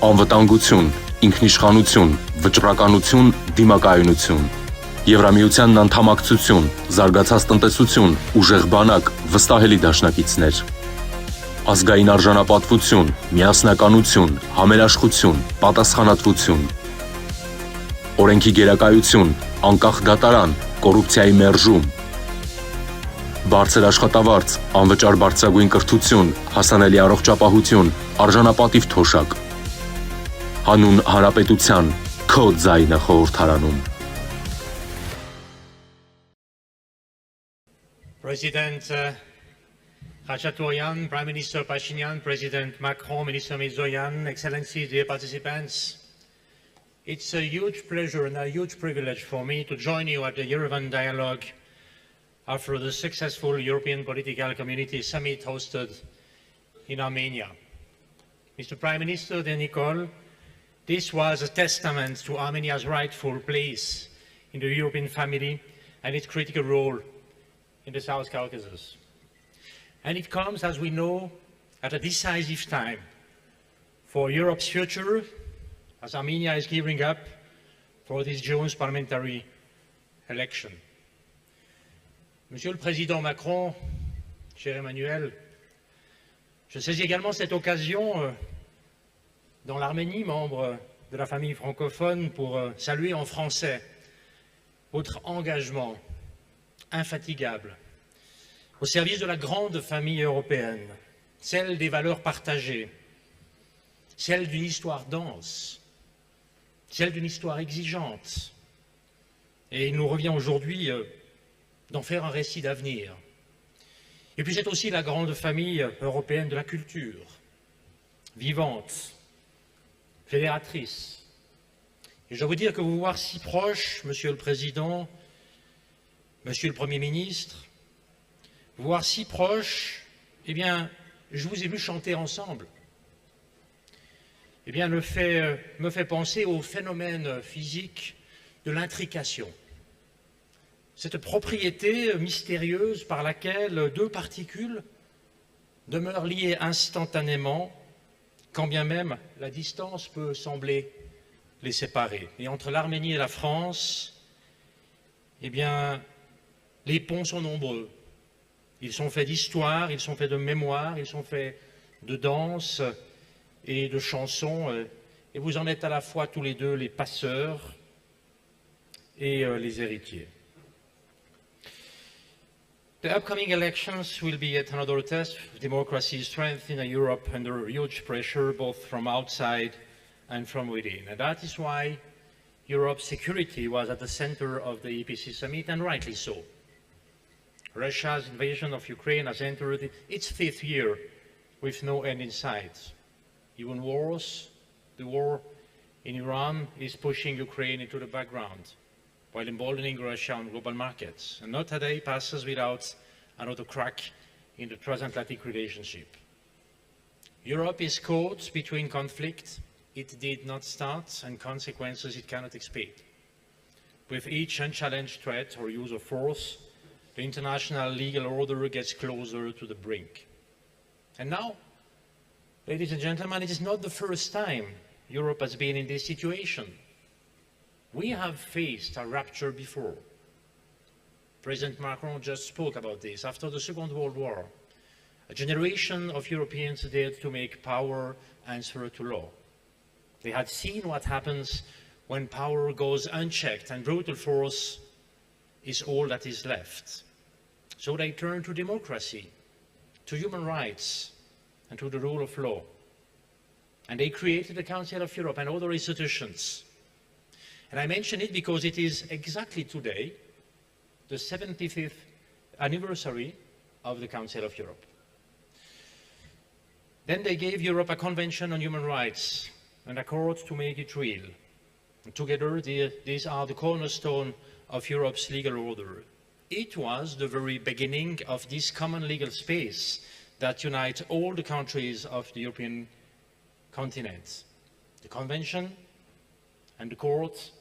անվտանգություն, ինքնիշխանություն, վճռականություն, դիմակայունություն, Եվրամիությանն անդամակցություն, զարգացած տնտեսություն, ուժեղ բանակ, վստահելի դաշնակիցներ, ազգային արժանապատվություն, միասնականություն, համերաշխություն, պատասխանատվություն, օրենքի գերակայություն, անկախ դատարան, կոռուպցիայի մերժում, բարձր աշխատավարձ, անվճար բարձրագույն կրթություն, հասանելի առողջապահություն, արժանապատիվ թոշակ, հանուն հանրապետության, քո ձայնը խորհրդարանում։ President Khachaturian, Prime Minister Pashinyan, President Macron, Minister Mizoyan, Excellencies, dear participants, it's a huge pleasure and a huge privilege for me to join you at the Yerevan Dialogue after the successful European Political Community Summit hosted in Armenia. Mr. Prime Minister de Nicole, this was a testament to Armenia's rightful place in the European family and its critical role in the South Caucasus. And it comes, as we know, at a decisive time for Europe's future, as Armenia is gearing up for this June's parliamentary election. Monsieur le Président Macron, cher Emmanuel, je saisis également cette occasion dans l'Arménie, membre de la famille francophone, pour saluer en français votre engagement infatigable au service de la grande famille européenne, celle des valeurs partagées, celle d'une histoire dense, celle d'une histoire exigeante. Et il nous revient aujourd'hui d'en faire un récit d'avenir. Et puis c'est aussi la grande famille européenne de la culture, vivante, fédératrice. Et je dois vous dire que vous voir si proche, Monsieur le Président, Monsieur le Premier ministre, vous voir si proche, eh bien, je vous ai vu chanter ensemble. Eh bien, me fait penser au phénomène physique de l'intrication. Cette propriété mystérieuse par laquelle deux particules demeurent liées instantanément, quand bien même la distance peut sembler les séparer. Et entre l'Arménie et la France, eh bien, les ponts sont nombreux. Ils sont faits d'histoire, ils sont faits de mémoire, ils sont faits de danse et de chansons. Et vous en êtes à la fois tous les deux les passeurs et les héritiers. The upcoming elections will be yet another test of democracy's strength in Europe under huge pressure, both from outside and from within. And that is why Europe's security was at the center of the EPC summit, and rightly so. Russia's invasion of Ukraine has entered its fifth year with no end in sight. Even worse, the war in Iran is pushing Ukraine into the background, while emboldening Russia on global markets. And not a day passes without another crack in the transatlantic relationship. Europe is caught between conflict it did not start and consequences it cannot expect. With each unchallenged threat or use of force, the international legal order gets closer to the brink. And now, ladies and gentlemen, it is not the first time Europe has been in this situation. We have faced a rupture before. President Macron just spoke about this. After the Second World War, a generation of Europeans dared to make power answer to law. They had seen what happens when power goes unchecked and brutal force is all that is left. So they turned to democracy, to human rights, and to the rule of law. And they created the Council of Europe and other institutions. And I mention it because it is exactly today, the 75th anniversary of the Council of Europe. Then they gave Europe a Convention on Human Rights and a court to make it real. And together, these are the cornerstone of Europe's legal order. It was the very beginning of this common legal space that unites all the countries of the European continent. The Convention and the Court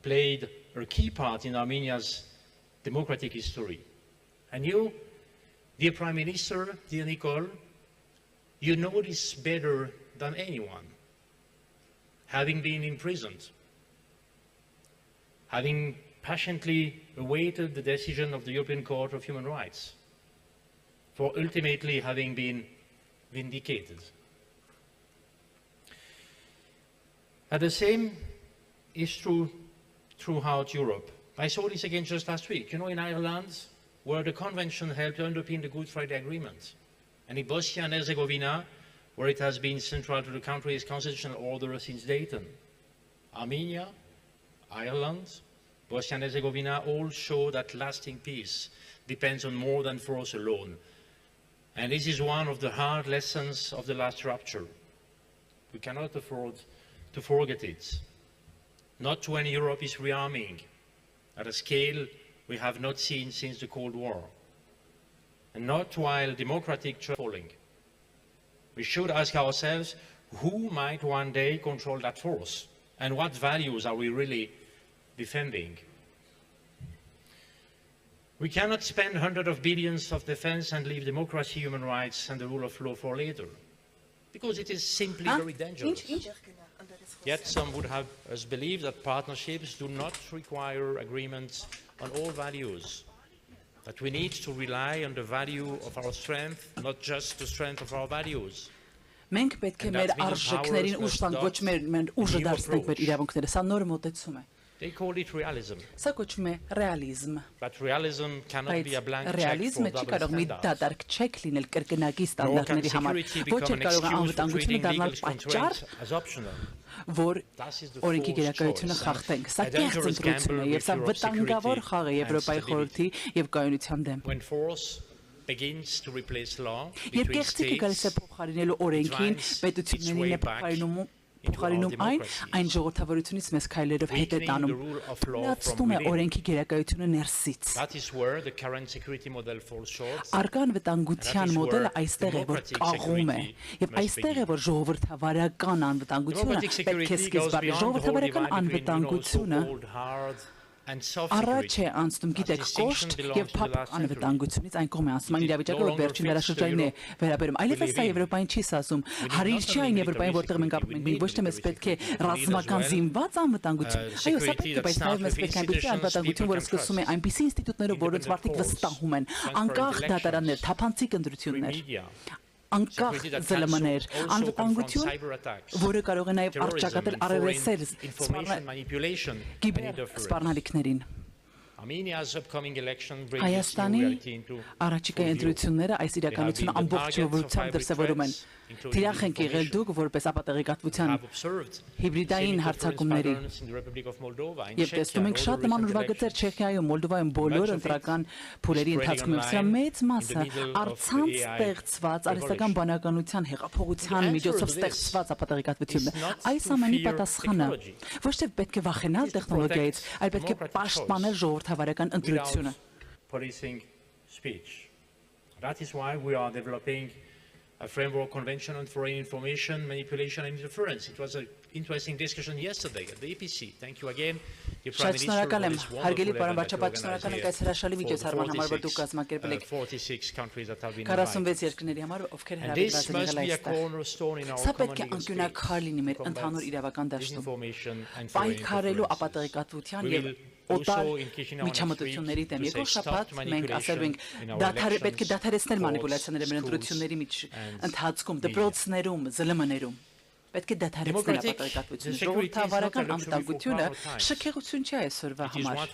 played a key part in Armenia's democratic history. And you, dear Prime Minister, dear Nicole, you know this better than anyone. having been imprisoned, having patiently awaited the decision of the European Court of Human Rights, for ultimately having been vindicated. And the same is true throughout Europe. I saw this again just last week. You know, in Ireland, where the convention helped underpin the Good Friday Agreement, and in Bosnia and Herzegovina, where it has been central to the country's constitutional order since Dayton. Armenia, Ireland, Bosnia and Herzegovina all show that lasting peace depends on more than force alone. And this is one of the hard lessons of the last rupture. We cannot afford to forget it. Not when Europe is rearming at a scale we have not seen since the Cold War. And not while democratic falling. We should ask ourselves, who might one day control that force? And what values are we really defending? We cannot spend hundreds of billions of defense and leave democracy, human rights, and the rule of law for later. Because it is simply very dangerous. Yet some would have us believe that partnerships do not require agreements on all values. That we need to rely on the value of our strength, not just the strength of our values. Մենք պետք է մեր արժեքներին ուժ տանք, ոչ մեր ուժը դարձնենք մեր իրավունքները։ Սա նոր մոտեցում է։ They call it realism. Սա կոչվում է ռեալիզմ։ But realism cannot be a blank check for ռեալիզմը չի կարող մի double դատարկ չեք լինել կրկնակի ստանդարտների համար։ Ոչ էլ կարող է անվտանգությունը դառնալ պատճառ, որ օրենքի գերակայությունը խախտենք։ Սա կեղծ ընտրություն է եւ սա վտանգավոր խաղ է Եվրոպայի խորհրդի եւ կայունության դեմ։ Երբ կեղծիքը գալիս է փոխարինելու օրենքին, պետություններին է փոխարինում այն ժողովրդավարությունից մեզ քայլերով հետ է տանում, լացնում է օրենքի գերակայությունը ներսից։ Առկա անվտանգության մոդելը այստեղ է, որ կաղում է, եւ այստեղ է, որ ժողովրդավարական անվտանգությունը պետք է սկիզբ առնի։ Ժողովրդավարական անվտանգությունը առաջ է անցնում, գիտեք, կոշտ եւ փափուկ անվտանգությունից այն կողմ է անցնում այն իրավիճակը, որ վերջին դարաշրջանին է վերաբերում։ Այլևս սա Եվրոպային չի ասում, հարիր չի այն Եվրոպային, որտեղ մենք ապրում ենք, ոչ թե մեզ պետք է ռազմական զինված անվտանգություն։ Այո, սա պետք է, բայց նաեւ մեզ պետք է այնպիսի անվտանգություն, որը սկսում է այնպիսի ինստիտուտներով, որոնց մարդիկ վստահում են, անկախ դատարաններ, թափանցիկ ընտրություններ, անկախ ԶԼՄ-ներ, անվտանգություն, որը կարող է նաև առճակատել առերեսել կիբեր սպառնալիքներին։ Հայաստանի առաջիկա ընտրությունները այս իրականությունը ամբողջովությամբ դրսևորում են։ Թիրախ ենք եղել դուք որպես ապատեղեկատվության հիբրիդային հարձակումների։ Եվ տեսնում ենք շատ նման ուրվագծեր Չեխիայում, Մոլդովայում, բոլոր ընտրական փուլերի ընթացքում եւ սրա մեծ մասը առցանց ստեղծված արհեստական բանականության հեղափոխության միջոցով ստեղծված ապատեղեկատվությունն է։ Այս ամենի պատասխանը ոչ թե պետք է վախենալ տեխնոլոգիայից, այլ պետք է պաշտպանել ժողովրդավարական ընտրությունը։ That is why we are developing a framework convention on foreign information, manipulation and interference. It was an interesting discussion yesterday at the EPC. Thank you again, dear Prime Minister, for this wonderful event that you organized for the 46 countries that have been invited. And this must be a cornerstone in our common disinformation and foreign interference. We will օտար միջամտությունների դեմ։ Երկու շաբաթ մենք ասել ենք պետք է դադարեցնել մանիպուլյացիաները մեր ընտրությունների ընթացքում, դպրոցներում, ԶԼՄ-ներում։ Պետք է դադարեցնել ապատեղեկատվությունը։ Ժողովրդավարական անվտանգությունը շքեղություն չի այսօրվա համար։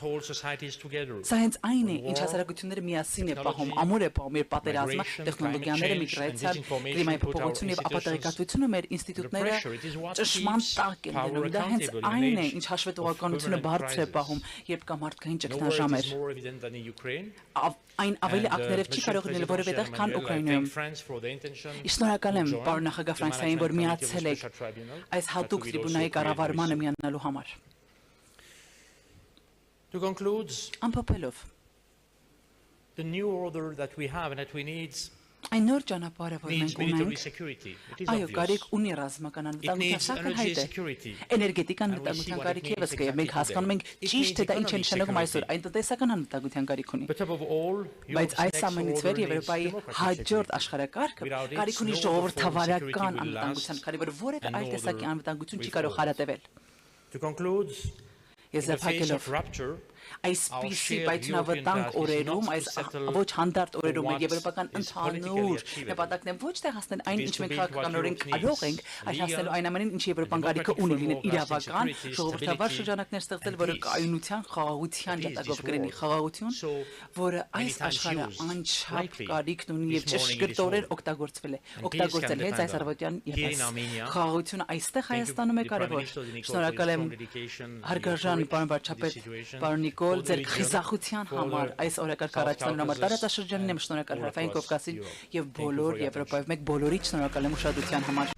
Սա հենց այն է, ինչ հասարակությունները միասին է պահում, ամուր է պահում իր պատերազմը, տեխնոլոգիաները, միգրացիան, կլիմայի փոփոխությունը եւ ապատեղեկատվությունը մեր ինստիտուտները ճշմարտ տակ են դնում։ Դա հենց այն է, ինչ հաշվետվականությունը բարձր է պահում, երբ կա մարդկային ճգնաժամեր։ Այն ավելի ակներև չի կարող լինել որևէ տեղ, քան Ուկրաինայում։ Շնորհակալ եմ պարոն նախագահ Ֆրանսիային, որ միացել եք այս հատուկ տրիբունայի կառավարմանը միանալու համար։ To conclude, Ամփոփելով, the new order that we have and that we need Այն նոր ճանապարհը, որ needs մենք military ունենք, security. It is այո, obvious. կարիք ունի ռազմական It անվտանգության needs energy սակայն security. էներգետիկ And we see անվտանգության what it կարիք եւս means կա, եւ մենք exactly հասկանում ենք today. It ճիշտ թե դա ինչ է means նշանակում այսօր, economic այն տնտեսական անվտանգության կարիք ունի։ But above all, Բայց Europe's այս next ամենից order վեր needs Եվրոպայի democratic հաջորդ security. աշխարհակարգը Without it, կարիք ունի no ժողովրդավարական form of security will անվտանգության, last քանի որ որևէ and այլ no տեսակի other անվտանգություն չի will կարող follow. հարատևել։ To conclude, in the face Եզրափակելով of rupture, այսպիսի shared պայթունավտանգ European task is օրերում, not to այս settle ոչ հանդարտ օրերում what մեր եվրոպական is ընդհանուր politically achievable. նպատակն է ոչ թե հասնել այն, It is ինչ to մենք build what քաղաքականորեն Europe կարող ենք, needs. այլ հասնելու այն ամենին, ինչ եվրոպան and կարիքը ունի, լինել democratic իրավական, security, ժողովրդավար stability, շրջանակներ ստեղծել, and որը peace. կայունության, խաղաղության That is ջատագով this կլինի, word. խաղաղություն, So որը many այս times աշխարհը used անչափ lately կարիքն ունի եւ this morning in this ճշգրտորեն hall. օգտագործվել է, And peace օգտագործել can հենց այս depend on. արվոտյան Here in եւս։ Armenia, Խաղաղությունը այստեղ Thank you, Հայաստանում է the Prime կարևոր։ Minister Nicole, for Շնորհակալ his եմ strong dedication and your հարգարժան courage պարոն in this վարչապետ, situation, պարոն Նիկոլ, for the ձեր region, խիզախության for համար the այս օրակարգ South առաջնային համար Caucasus, տարածաշրջանին եմ and շնորհակալ all Հարավային across Կովկասին Europe. եւ Thank you բոլոր for your Եվրոպայով մեկ բոլորիդ շնորհակալ եմ ուշադրության համար։